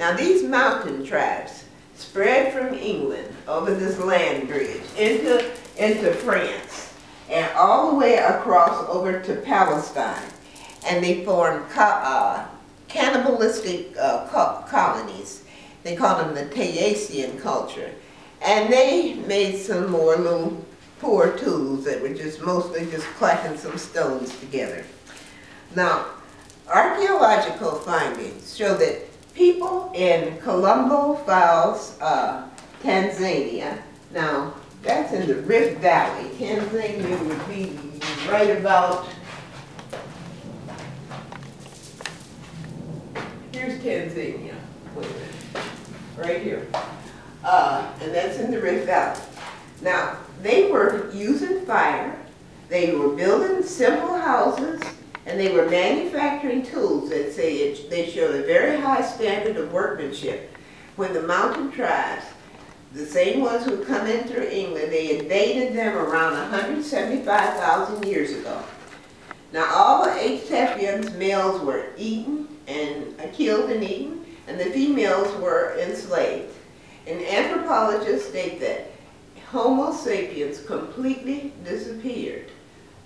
Now these mountain tribes spread from England over this land bridge into France and all the way across over to Palestine. And they formed cannibalistic colonies. They called them the Thracian culture. And they made some more little poor tools that were just mostly just clacking some stones together. Now, archaeological findings show that people in Colombo Falls, Tanzania, now that's in the Rift Valley. Tanzania would be right about, here's Tanzania, wait a minute, right here. And that's in the Rift Valley. Now, they were using fire, they were building simple houses, and they were manufacturing tools that they showed a very high standard of workmanship. When the mountain tribes, the same ones who come in through England, they invaded them around 175,000 years ago. Now all the Ethiopians males were eaten and killed and eaten, and the females were enslaved. And anthropologists state that Homo sapiens completely disappeared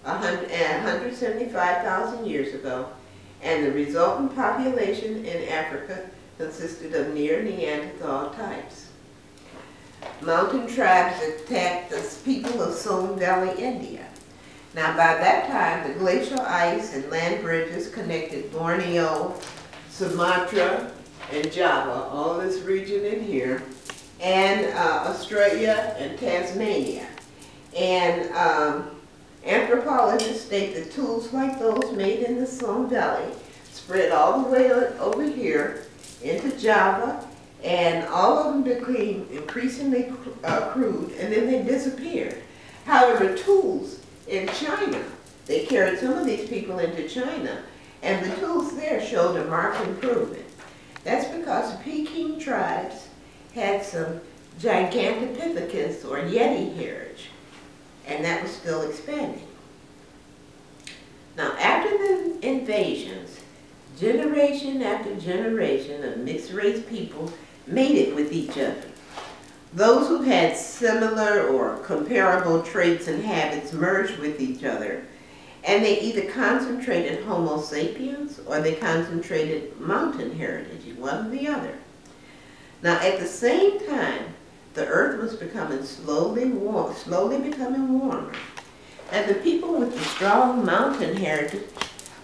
175,000 years ago, and the resultant population in Africa consisted of near Neanderthal types. Mountain tribes attacked the people of Somme Valley, India. Now by that time, the glacial ice and land bridges connected Borneo, Sumatra, and Java, all this region in here, and Australia and Tasmania. And anthropologists state that tools like those made in the Somme Valley spread all the way over here into Java, and all of them became increasingly crude, and then they disappeared. However, tools in China, they carried some of these people into China, and the tools there showed a marked improvement. That's because the Peking tribes had some Gigantopithecus or Yeti heritage, and that was still expanding. Now, after the invasions, generation after generation of mixed-race people mated with each other. Those who had similar or comparable traits and habits merged with each other, and they either concentrated Homo sapiens or they concentrated mountain heritage, one or the other. Now, at the same time, the earth was becoming slowly becoming warmer, and the people with the strong mountain heritage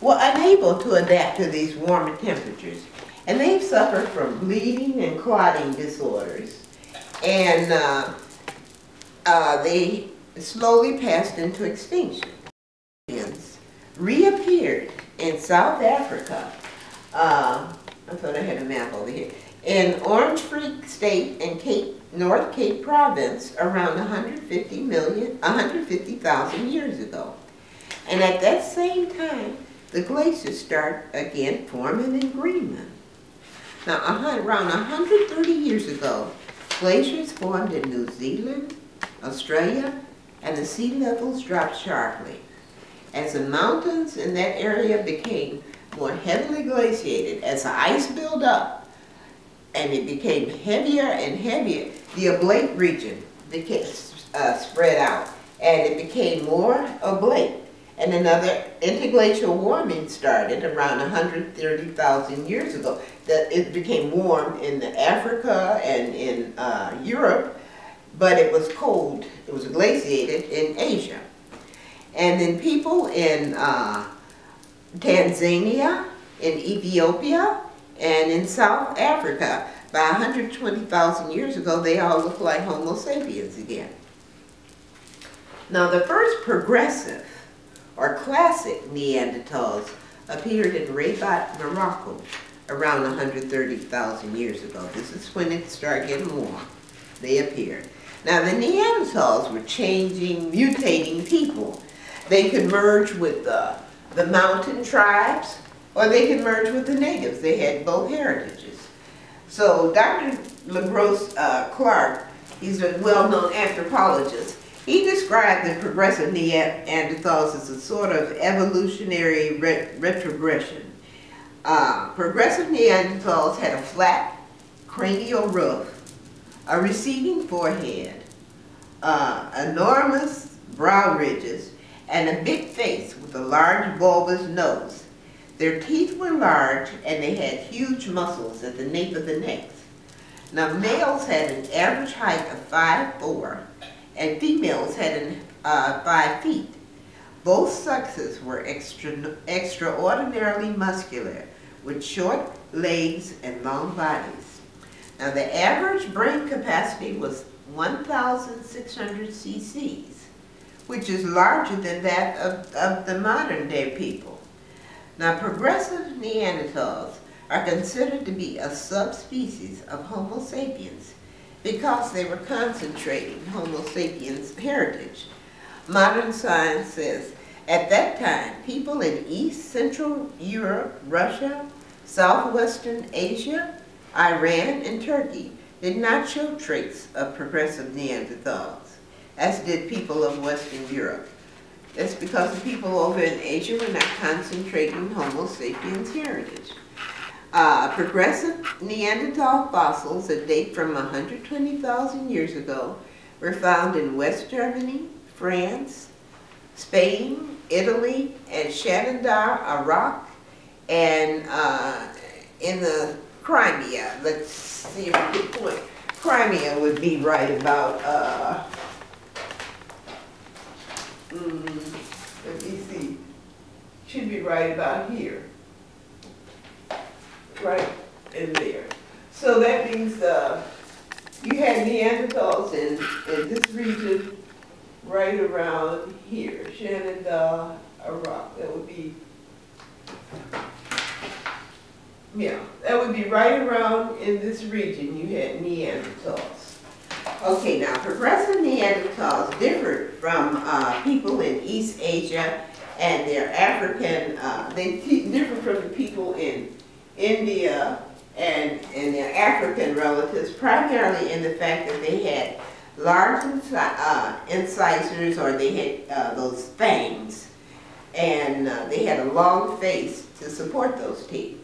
were unable to adapt to these warmer temperatures, and they've suffered from bleeding and clotting disorders, and they slowly passed into extinction. Reappeared in South Africa. I thought I had a map over here. In Orange Free State and North Cape Province around 150,000 years ago. And at that same time, the glaciers start again forming in Greenland. Now, around 130 years ago, glaciers formed in New Zealand, Australia, and the sea levels dropped sharply. As the mountains in that area became more heavily glaciated, as the ice built up, and it became heavier and heavier, the oblate region became spread out, and it became more oblate. And another interglacial warming started around 130,000 years ago. That it became warm in Africa and in Europe, but it was cold, it was glaciated in Asia. And then people in Tanzania, in Ethiopia, and in South Africa, by 120,000 years ago, they all look like Homo sapiens again. Now, the first progressive or classic Neanderthals appeared in Rabat, Morocco, around 130,000 years ago. This is when it started getting warm. They appeared. Now, the Neanderthals were changing, mutating people. They could merge with the mountain tribes, or they could merge with the natives. They had both heritages. So Dr. LaGrosse Clark, he's a well-known anthropologist, he described the progressive Neanderthals as a sort of evolutionary retrogression. Progressive Neanderthals had a flat cranial roof, a receding forehead, enormous brow ridges, and a big face with a large bulbous nose. Their teeth were large and they had huge muscles at the nape of the necks. Now males had an average height of 5'4", and females had 5 feet. Both sexes were extraordinarily muscular, with short legs and long bodies. Now the average brain capacity was 1,600 cc's, which is larger than that of the modern day people. Now progressive Neanderthals are considered to be a subspecies of Homo sapiens because they were concentrating Homo sapiens heritage. Modern science says at that time, people in East Central Europe, Russia, Southwestern Asia, Iran, and Turkey did not show traits of progressive Neanderthals, as did people of Western Europe. That's because the people over in Asia were not concentrating Homo sapiens heritage. Progressive Neanderthal fossils that date from 120,000 years ago were found in West Germany, France, Spain, Italy, and Shenandoah, Iraq, and in the Crimea. Let's see if we can point. Crimea would be right about, let me see, should be right about here. Right in there. So that means you had Neanderthals in this region right around here. Shenandoah, Iraq. That would be, yeah, that would be right around in this region you had Neanderthals. Okay, now progressive Neanderthals differed from people in East Asia and their African, they differ from the people in India and their African relatives, primarily in the fact that they had large incisors, or they had those fangs, and they had a long face to support those teeth.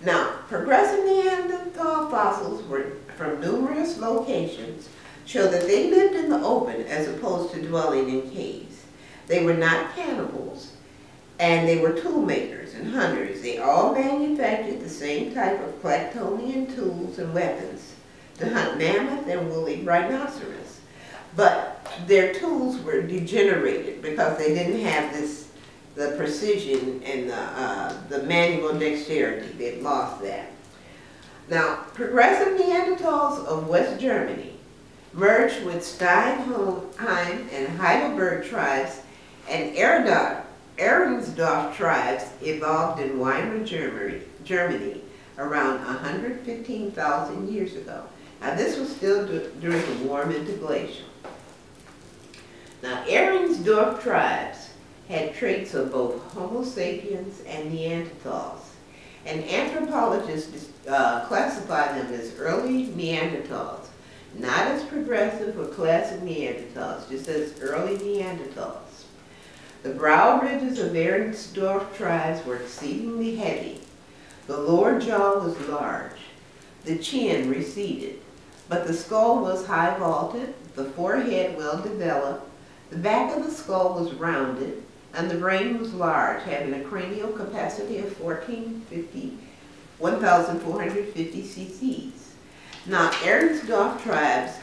Now, progressive Neanderthal fossils were from numerous locations show that they lived in the open as opposed to dwelling in caves. They were not cannibals, and they were tool makers and hunters. They all manufactured the same type of Clactonian tools and weapons to hunt mammoth and woolly rhinoceros. But their tools were degenerated because they didn't have the precision and the manual dexterity. They'd lost that. Now, progressive Neanderthals of West Germany merged with Steinheim and Heidelberg tribes, and Ehrensdorf tribes evolved in Weimar, Germany around 115,000 years ago. Now this was still during the warm interglacial. Now Ehrensdorf tribes had traits of both Homo sapiens and Neanderthals, and anthropologists classify them as early Neanderthals, not as progressive or classic Neanderthals, just as early Neanderthals. The brow ridges of Ehrensdorf tribes were exceedingly heavy. The lower jaw was large. The chin receded, but the skull was high vaulted, the forehead well developed, the back of the skull was rounded, and the brain was large, having a cranial capacity of 1,450 cc's. Now, Ehrensdorf tribes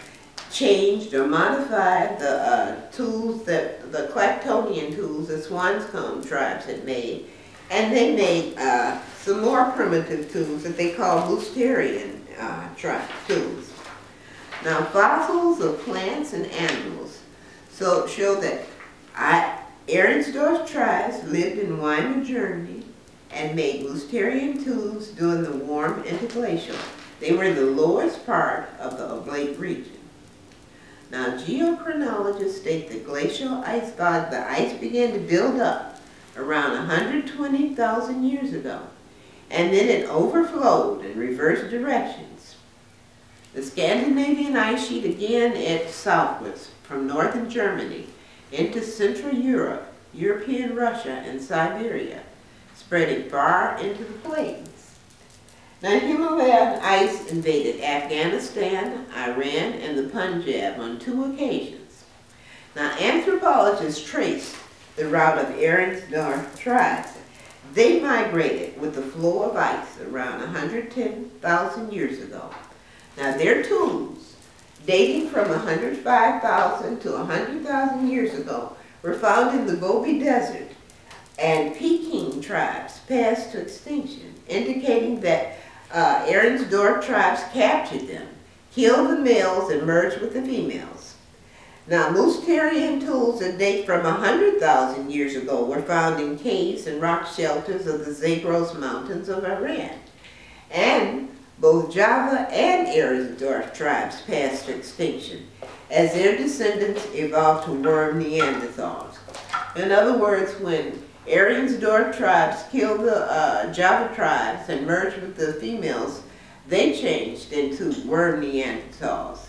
changed or modified the tools that the Clactonian tools that Swanscombe tribes had made, and they made some more primitive tools that they call Mousterian tools. Now, fossils of plants and animals show that Ehrensdorf tribes lived in Weimar, Germany, and made Mousterian tools during the warm interglacial. They were in the lowest part of the oblate region. Now, geochronologists state that the ice began to build up around 120,000 years ago, and then it overflowed in reverse directions. The Scandinavian ice sheet again edged southwards from northern Germany into Central Europe, European Russia, and Siberia, spreading far into the plains. Now, Himalayan ice invaded Afghanistan, Iran, and the Punjab on 2 occasions. Now, anthropologists traced the route of Aryan tribes. They migrated with the flow of ice around 110,000 years ago. Now, their tools, dating from 105,000 to 100,000 years ago, were found in the Gobi Desert, and Peking tribes passed to extinction, indicating that Aryan tribes captured them, killed the males, and merged with the females. Now, Mousterian tools that date from 100,000 years ago were found in caves and rock shelters of the Zagros Mountains of Iran. And both Java and Aryan tribes passed to extinction, as their descendants evolved to worm Neanderthals. In other words, when Aryan tribes killed the Java tribes and merged with the females, they changed into worm Neanderthals.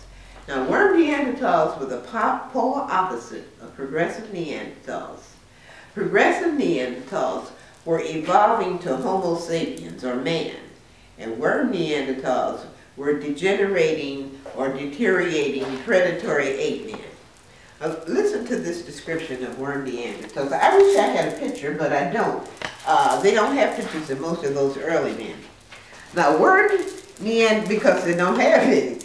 Now, worm Neanderthals were the polar opposite of progressive Neanderthals. Progressive Neanderthals were evolving to Homo sapiens, or man, and worm Neanderthals were degenerating or deteriorating predatory ape men. Listen to this description of worm Neanderthals. I wish I had a picture, but I don't. They don't have pictures of most of those early men. Now, because they don't have any.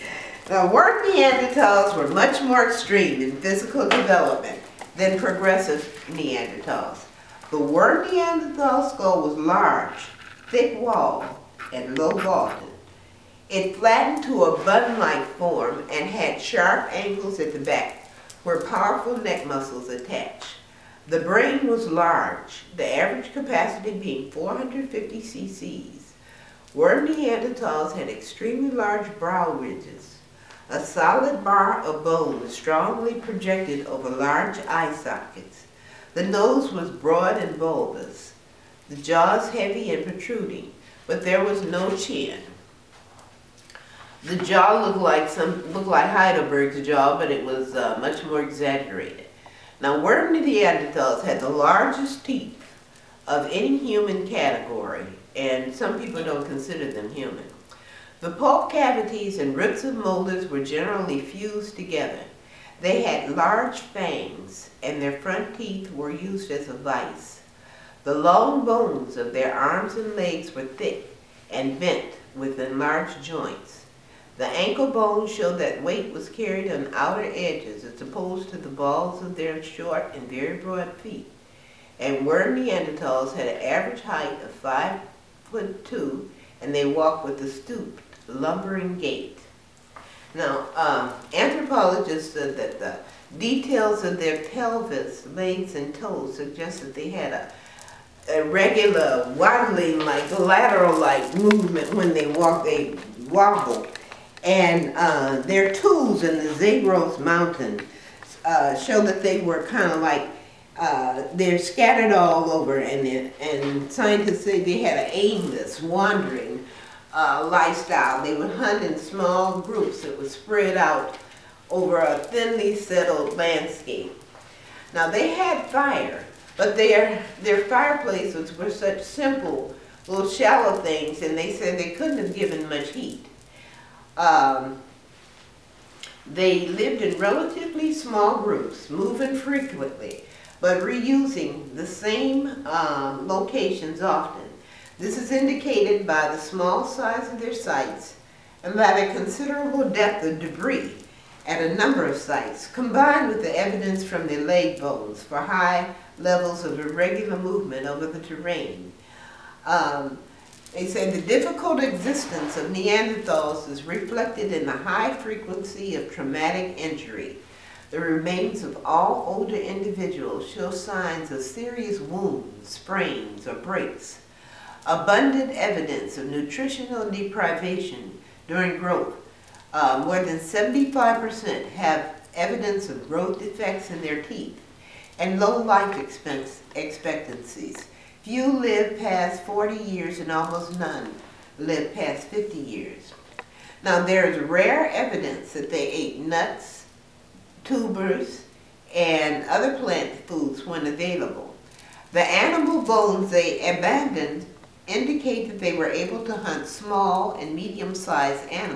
Now, worm Neanderthals were much more extreme in physical development than progressive Neanderthals. The worm Neanderthal skull was large, thick-walled, and low-vaulted. It flattened to a bun-like form and had sharp angles at the back, where powerful neck muscles attach. The brain was large, the average capacity being 450 cc's. Worm Neanderthals had extremely large brow ridges. A solid bar of bone strongly projected over large eye sockets. The nose was broad and bulbous. The jaws heavy and protruding, but there was no chin. The jaw looked like Heidelberg's jaw, but it was much more exaggerated. Now, worm Neanderthals had the largest teeth of any human category, and some people don't consider them human. The pulp cavities and roots of molars were generally fused together. They had large fangs, and their front teeth were used as a vise. The long bones of their arms and legs were thick and bent with enlarged joints. The ankle bones showed that weight was carried on outer edges as opposed to the balls of their short and very broad feet. And worm Neanderthals had an average height of 5'2", and they walked with a stooped, lumbering gait. Now, anthropologists said that the details of their pelvis, legs, and toes suggest that they had a regular waddling, like lateral-like movement when they walk. They wobble. And their tools in the Zagros Mountain show that they were kind of like, they're scattered all over, and scientists say they had an aimless, wandering lifestyle. They would hunt in small groups that would spread out over a thinly settled landscape. Now, they had fire, but their fireplaces were such simple, little shallow things, and they said they couldn't have given much heat. They lived in relatively small groups, moving frequently, but reusing the same locations often. This is indicated by the small size of their sites and by the considerable depth of debris at a number of sites, combined with the evidence from their leg bones for high levels of irregular movement over the terrain. They say the difficult existence of Neanderthals is reflected in the high frequency of traumatic injury. The remains of all older individuals show signs of serious wounds, sprains, or breaks. Abundant evidence of nutritional deprivation during growth. More than 75% have evidence of growth defects in their teeth and low life expectancies. Few live past 40 years and almost none live past 50 years. Now, there is rare evidence that they ate nuts, tubers, and other plant foods when available. The animal bones they abandoned indicate that they were able to hunt small and medium-sized animals.